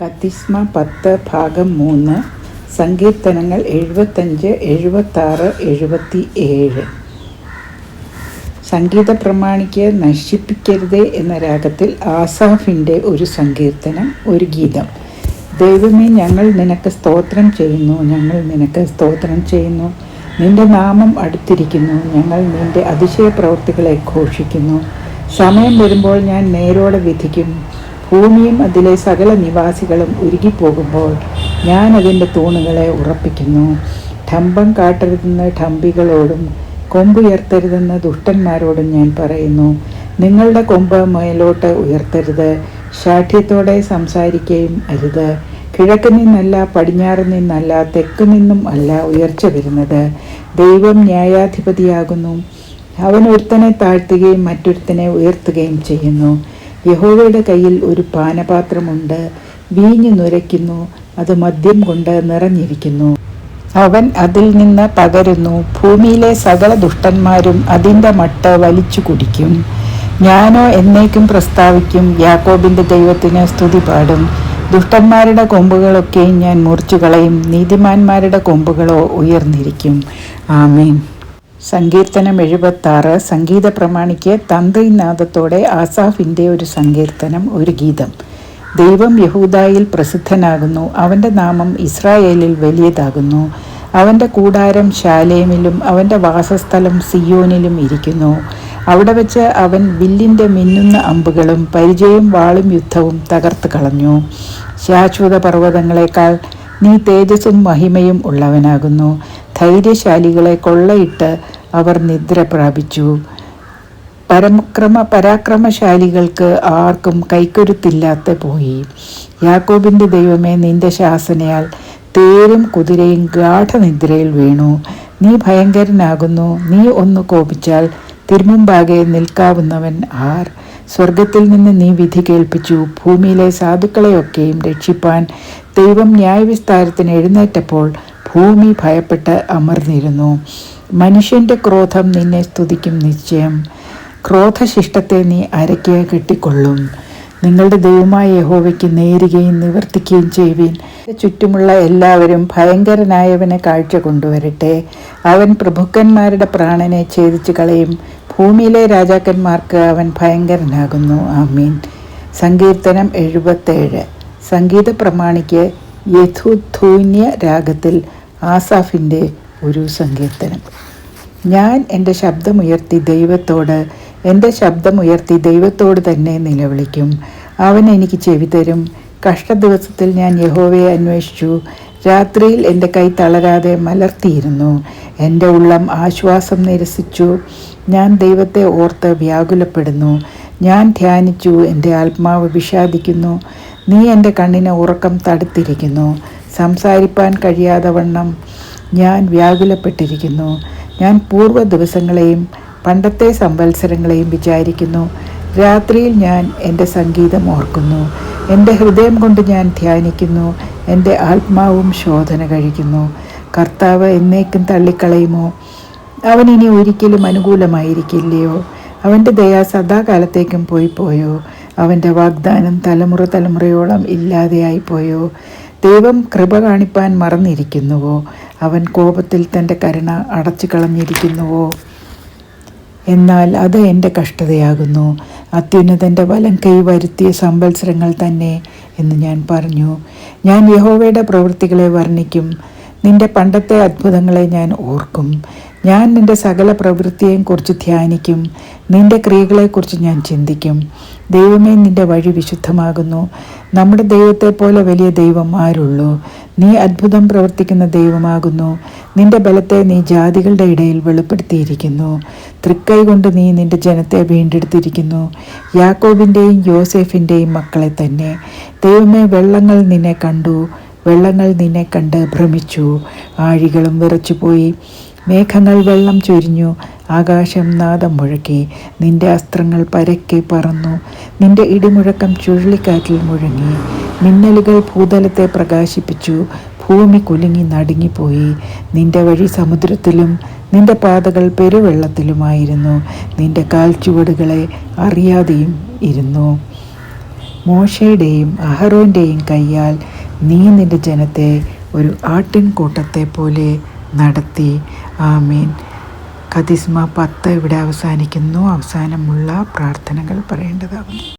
കത്തിസ്മ 10 ഭാഗം 3 സങ്കീർത്തനങ്ങൾ 75, 76, 77. സംഗീത പ്രമാണിക്ക് നശിപ്പിക്കരുതേ എന്ന രാഗത്തിൽ ആസാഫിൻ്റെ ഒരു സങ്കീർത്തനം, ഒരു ഗീതം. ദൈവമേ, ഞങ്ങൾ നിനക്ക് സ്തോത്രം ചെയ്യുന്നു, ഞങ്ങൾ നിനക്ക് സ്തോത്രം ചെയ്യുന്നു. നിന്റെ നാമം അടുത്തിരിക്കുന്നു, ഞങ്ങൾ നിന്റെ അതിശയ പ്രവൃത്തികളെ ഘോഷിക്കുന്നു. സമയം വരുമ്പോൾ ഞാൻ നേരോടെ വിധിക്കും. ഭൂമിയും അതിലെ സകല നിവാസികളും ഉരുകിപ്പോകുമ്പോൾ ഞാൻ അതിൻ്റെ തൂണുകളെ ഉറപ്പിക്കുന്നു. ഡംഭം കാട്ടരുതെന്ന് ഡംഭികളോടും കൊമ്പുയർത്തരുതെന്ന് ദുഷ്ടന്മാരോടും ഞാൻ പറയുന്നു. നിങ്ങളുടെ കൊമ്പ് മേലോട്ട് ഉയർത്തരുത്, ശാഠ്യത്തോടെ സംസാരിക്കുകയും അരുത്. കിഴക്ക് നിന്നല്ല, പടിഞ്ഞാറ് നിന്നല്ല, തെക്ക് നിന്നും അല്ല ഉയർച്ച വരുന്നത്. ദൈവം ന്യായാധിപതിയാകുന്നു. അവൻ ഒരുത്തനെ താഴ്ത്തുകയും മറ്റൊരുത്തനെ ഉയർത്തുകയും ചെയ്യുന്നു. യഹോവയുടെ കയ്യിൽ ഒരു പാനപാത്രമുണ്ട്, വീഞ്ഞു നുരയ്ക്കുന്നു, അത് മദ്യം കൊണ്ട് നിറഞ്ഞിരിക്കുന്നു. അവൻ അതിൽ നിന്ന് പകരുന്നു. ഭൂമിയിലെ സകല ദുഷ്ടന്മാരും അതിൻ്റെ മട്ട് വലിച്ചു കുടിക്കും. ഞാനോ എന്നേക്കും പ്രസ്താവിക്കും, യാക്കോബിൻ്റെ ദൈവത്തിന് സ്തുതി പാടും. ദുഷ്ടന്മാരുടെ കൊമ്പുകളൊക്കെയും ഞാൻ മുറിച്ചു കളയും, നീതിമാന്മാരുടെ കൊമ്പുകളോ ഉയർന്നിരിക്കും. ആമേൻ. സങ്കീർത്തനം 76. സംഗീത പ്രമാണിക്ക് തന്ത്രിനാദത്തോടെ ആസാഫിൻ്റെ ഒരു സങ്കീർത്തനം, ഒരു ഗീതം. ദൈവം യഹൂദായിൽ പ്രസിദ്ധനാകുന്നു, അവൻ്റെ നാമം ഇസ്രായേലിൽ വലിയതാകുന്നു. അവൻ്റെ കൂടാരം ശാലേമിലും അവൻ്റെ വാസസ്ഥലം സിയോനിലും ഇരിക്കുന്നു. അവിടെ വെച്ച് അവൻ വില്ലിൻ്റെ മിന്നുന്ന അമ്പുകളും പരിചയും വാളും യുദ്ധവും തകർത്ത് കളഞ്ഞു. ശാശ്വത പർവ്വതങ്ങളെക്കാൾ നീ തേജസ്സും മഹിമയും ഉള്ളവനാകുന്നു. ധൈര്യശാലികളെ കൊള്ളയിട്ട് അവർ നിദ്ര പ്രാപിച്ചു. പരാക്രമശാലികൾക്ക് ആർക്കും കൈക്കരുത്തില്ലാതെ പോയി. യാക്കോബിൻ്റെ ദൈവമേ, നിന്റെ ശാസനയാൽ തേരും കുതിരയും ഗാഠനിദ്രയിൽ വീണു. നീ ഭയങ്കരനാകുന്നു. നീ ഒന്ന് കോപിച്ചാൽ തിരുമുമ്പാകെ നിൽക്കാവുന്നവൻ ആർ? സ്വർഗത്തിൽ നിന്ന് നീ വിധി കേൾപ്പിച്ചു. ഭൂമിയിലെ സാധുക്കളെയൊക്കെയും രക്ഷിപ്പാൻ ദൈവം ന്യായവിസ്താരത്തിന് എഴുന്നേറ്റപ്പോൾ ഭൂമി ഭയപ്പെട്ട് അമർന്നിരുന്നു. മനുഷ്യൻ്റെ ക്രോധം നിന്നെ സ്തുതിക്കും നിശ്ചയം. ക്രോധശിഷ്ടത്തെ നീ അരയ്ക്ക് കെട്ടിക്കൊള്ളും. നിങ്ങളുടെ ദൈവമായ യഹോവയ്ക്ക് നേരുകയും നിവർത്തിക്കുകയും ചെയ്യുവിൻ. ചുറ്റുമുള്ള എല്ലാവരും ഭയങ്കരനായവനെ കാഴ്ച കൊണ്ടുവരട്ടെ. അവൻ പ്രഭുക്കന്മാരുടെ പ്രാണനെ ഛേദിച്ചു കളയും. ഭൂമിയിലെ രാജാക്കന്മാർക്ക് അവൻ ഭയങ്കരനാകുന്നു. ആമീൻ. സങ്കീർത്തനം 77. സംഗീത പ്രമാണിക്ക് യഥുധൂന്യ രാഗത്തിൽ ആസാഫിൻ്റെ ഒരു സങ്കീർത്തനം. ഞാൻ എൻ്റെ ശബ്ദമുയർത്തി ദൈവത്തോട് തന്നെ നിലവിളിക്കും. അവൻ എനിക്ക് ചെവി തരും. കഷ്ടദിവസത്തിൽ ഞാൻ യഹോവയെ അന്വേഷിച്ചു. രാത്രിയിൽ എൻ്റെ കൈ തളരാതെ മലർത്തിയിരുന്നു. എൻ്റെ ഉള്ളം ആശ്വാസം നിരസിച്ചു. ഞാൻ ദൈവത്തെ ഓർത്ത് വ്യാകുലപ്പെടുന്നു. ഞാൻ ധ്യാനിച്ചു, എൻ്റെ ആത്മാവ് വിഷാദിക്കുന്നു. നീ എൻ്റെ കണ്ണിന് ഉറക്കം തടുത്തിരിക്കുന്നു. സംസാരിപ്പാൻ കഴിയാതെ വണ്ണം ഞാൻ വ്യാകുലപ്പെട്ടിരിക്കുന്നു. ഞാൻ പൂർവ്വ ദിവസങ്ങളെയും പണ്ടത്തെ സംവത്സരങ്ങളെയും വിചാരിക്കുന്നു. രാത്രിയിൽ ഞാൻ എൻ്റെ സംഗീതം ഓർക്കുന്നു. എൻ്റെ ഹൃദയം കൊണ്ട് ഞാൻ ധ്യാനിക്കുന്നു. എൻ്റെ ആത്മാവും ശോധന കഴിക്കുന്നു. കർത്താവ് എന്നേക്കും തള്ളിക്കളയുമോ? അവൻ ഇനി ഒരിക്കലും അനുകൂലമായിരിക്കില്ലയോ? അവൻ്റെ ദയ സദാകാലത്തേക്കും പോയോ? അവൻ്റെ വാഗ്ദാനം തലമുറയോളം ഇല്ലാതെയായിപ്പോയോ? ദൈവം കൃപ കാണിപ്പാൻ മറന്നിരിക്കുന്നുവോ? അവൻ കോപത്തിൽ തൻ്റെ കരുണ അടച്ചു കളഞ്ഞിരിക്കുന്നുവോ? എന്നാൽ അത് എൻ്റെ കഷ്ടതയാകുന്നു. അത്യുന്നതൻ്റെ വലം കൈ വരുത്തിയ സംവത്സരങ്ങൾ തന്നെ എന്ന് ഞാൻ പറഞ്ഞു. ഞാൻ യഹോവയുടെ പ്രവൃത്തികളെ വർണ്ണിക്കും. നിന്റെ പണ്ടത്തെ അത്ഭുതങ്ങളെ ഞാൻ ഓർക്കും. ഞാൻ നിന്റെ സകല പ്രവൃത്തിയെയും കുറിച്ച് ധ്യാനിക്കും. നിന്റെ ക്രിയകളെക്കുറിച്ച് ഞാൻ ചിന്തിക്കും. ദൈവമേ, നിന്റെ വഴി വിശുദ്ധമാകുന്നു. നമ്മുടെ ദൈവത്തെ പോലെ വലിയ ദൈവം ആരുള്ളൂ? നീ അത്ഭുതം പ്രവർത്തിക്കുന്ന ദൈവമാകുന്നു. നിന്റെ ബലത്തെ നീ ജാതികളുടെ ഇടയിൽ വെളിപ്പെടുത്തിയിരിക്കുന്നു. തൃക്കൈ കൊണ്ട് നീ നിന്റെ ജനത്തെ വീണ്ടെടുത്തിരിക്കുന്നു, യാക്കോബിൻ്റെയും യോസേഫിൻ്റെയും മക്കളെ തന്നെ. ദൈവമേ, വെള്ളങ്ങൾ നിന്നെ കണ്ട് ഭ്രമിച്ചു. ആഴികളും വിറച്ചുപോയി. മേഘങ്ങൾ വെള്ളം ചൊരിഞ്ഞു. ആകാശം നാദം മുഴക്കി. നിന്റെ അസ്ത്രങ്ങൾ പരക്കെ പറന്നു. നിന്റെ ഇടിമുഴക്കം ചുഴലിക്കാറ്റിൽ മുഴങ്ങി. മിന്നലുകൾ ഭൂതലത്തെ പ്രകാശിപ്പിച്ചു. ഭൂമി കുലുങ്ങി നടുങ്ങിപ്പോയി. നിന്റെ വഴി സമുദ്രത്തിലും നിന്റെ പാതകൾ പെരുവെള്ളത്തിലുമായിരുന്നു. നിന്റെ കാൽച്ചുവടുകളെ അറിയാതെയും ഇരുന്നു. മോശയുടെയും അഹറോൻ്റെയും കൈയാൽ നീ നിൻ്റെ ജനത്തെ ഒരു ആട്ടിൻകൂട്ടത്തെ പോലെ നടത്തി. ആമീൻ. ഖദിസ്മ 10 ഇവിടെ അവസാനിക്കുന്നു. അവസാനമുള്ള പ്രാർത്ഥനകൾ പറയേണ്ടതാകുന്നു.